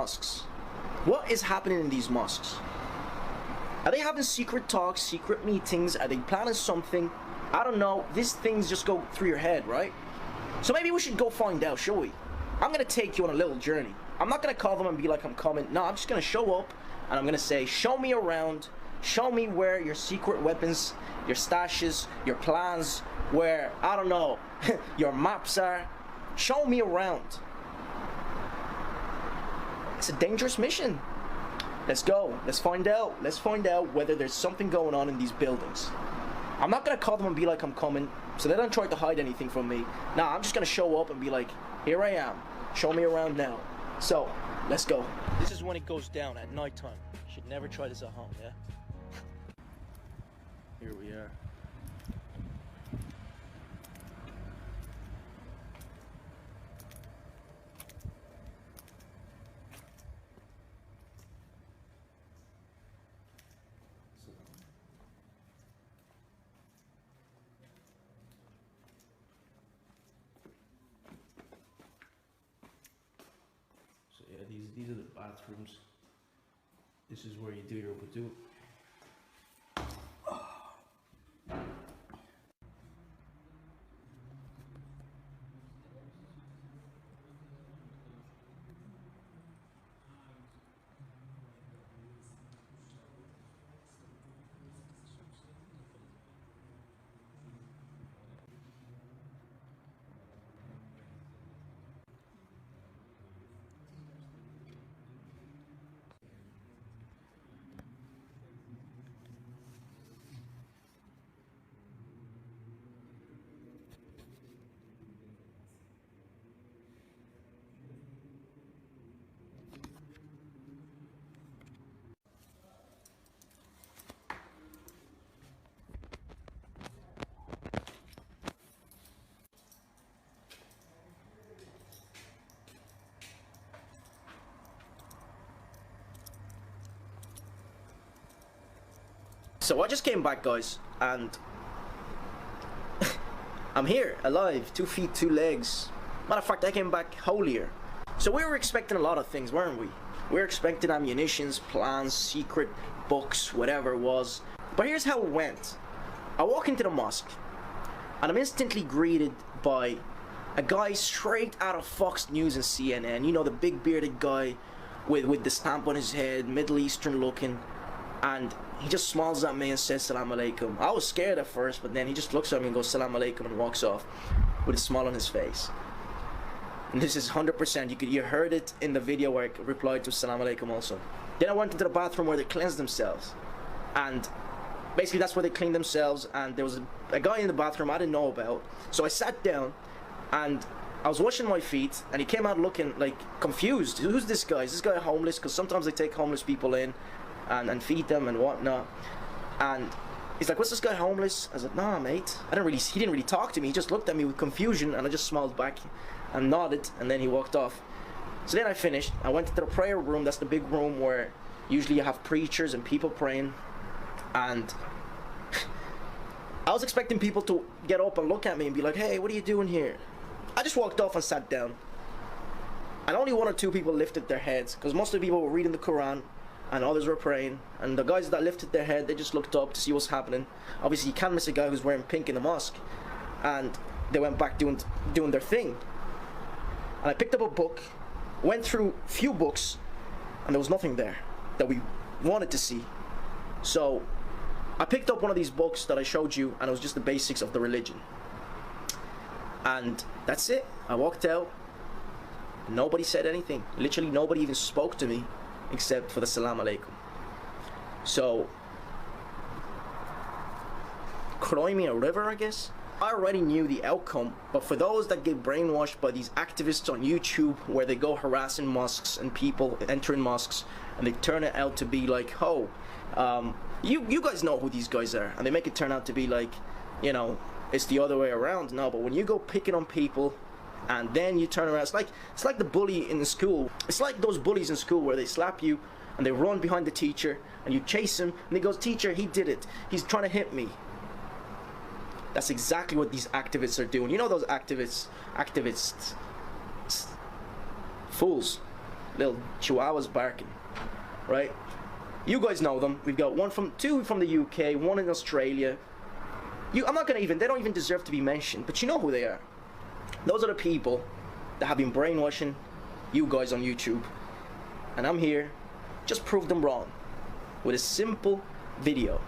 mosques. What is happening in these mosques? Are they having secret talks, secret meetings? Are they planning something? I don't know. These things just go through your head, right? So maybe we should go find out, shall we? I'm gonna take you on a little journey. I'm not gonna call them and be like, I'm coming. No, I'm just gonna show up and I'm gonna say, show me around. Show me where your secret weapons, your stashes, your plans, where, I don't know, your maps are. Show me around. It's a dangerous mission. Let's go. Let's find out. Let's find out whether there's something going on in these buildings. I'm not gonna call them and be like, I'm coming, so they don't try to hide anything from me. Nah, I'm just gonna show up and be like, here I am. Show me around now. So, let's go. This is when it goes down at nighttime. Should never try this at home, yeah? Here we are. So yeah, these are the bathrooms. This is where you do your wudu. So I just came back, guys, and I'm here, alive, 2 feet, 2 legs. Matter of fact, I came back holier. So we were expecting a lot of things, weren't we? We were expecting ammunitions, plans, secret books, whatever it was. But here's how it went. I walk into the mosque, and I'm instantly greeted by a guy straight out of Fox News and CNN. You know, the big bearded guy with the stamp on his head, Middle Eastern looking. And he just smiles at me and says Salam Alaikum. I was scared at first, but then he just looks at me and goes Salam Alaikum and walks off with a smile on his face. And this is 100%. You heard it in the video where I replied to Salam Alaikum also. Then I went into the bathroom where they cleansed themselves. And basically that's where they cleaned themselves, and there was a guy in the bathroom I didn't know about. So I sat down and I was washing my feet, and he came out looking like confused. Who's this guy? Is this guy homeless? Because sometimes they take homeless people in and feed them and whatnot. And he's like, what's this guy, homeless? I was like, nah, mate. He didn't really talk to me. He just looked at me with confusion, and I just smiled back and nodded, and then he walked off. So then I finished. I went into the prayer room. That's the big room where usually you have preachers and people praying. And I was expecting people to get up and look at me and be like, hey, what are you doing here? I just walked off and sat down. And only 1 or 2 people lifted their heads, because most of the people were reading the Quran and others were praying. And the guys that lifted their head, they just looked up to see what's happening. Obviously you can't miss a guy who's wearing pink in the mosque. And they went back doing their thing. And I picked up a book, went through a few books, and there was nothing there that we wanted to see. So I picked up one of these books that I showed you, and it was just the basics of the religion. And that's it. I walked out. Nobody said anything. Literally nobody even spoke to me except for the Salam Alaikum. So, cry me a river, I guess? I already knew the outcome, but for those that get brainwashed by these activists on YouTube where they go harassing mosques and people entering mosques, and they turn it out to be like, oh, you guys know who these guys are, and they make it turn out to be like, you know, it's the other way around. No, but when you go picking on people and then you turn around, it's like the bully in the school. It's like those bullies in school where they slap you and they run behind the teacher and you chase him and he goes, teacher, he did it, he's trying to hit me. That's exactly what these activists are doing. You know those activists, fools. little chihuahuas barking, right? You guys know them. We've got two from the UK, one in Australia. I'm not gonna they don't even deserve to be mentioned, but you know who they are. Those are the people that have been brainwashing you guys on YouTube. And I'm here, just prove them wrong with a simple video.